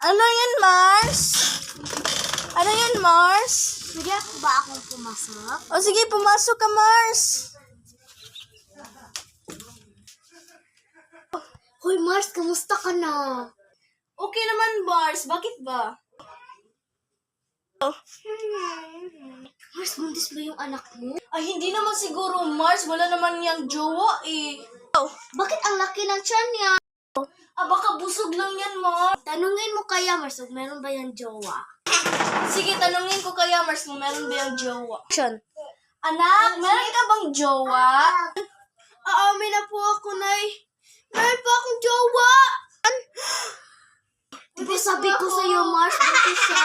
Ano yan, Mars? Ano yan, Mars? Pwede ba akong pumasok? O sige, pumasok ka, Mars. Hoy Mars, kamusta ka na? Okay naman, Mars. Bakit ba? Mars, buntis ba yung anak mo? Ay, hindi naman siguro, Mars. Wala naman yang jowa eh. Bakit ang laki ng tiyan niya? Baka busog lang yan, Mars. Tanungin mo kaya, Mars, kung meron ba yung jowa? Sige, tanungin ko kaya, Mars, kung meron ba yung jowa. Action. Anak, meron ka bang jowa? Aamin na po ako, Nay. Meron po akong jowa! Diba sabi ko sa'yo, Mars, buntis siya?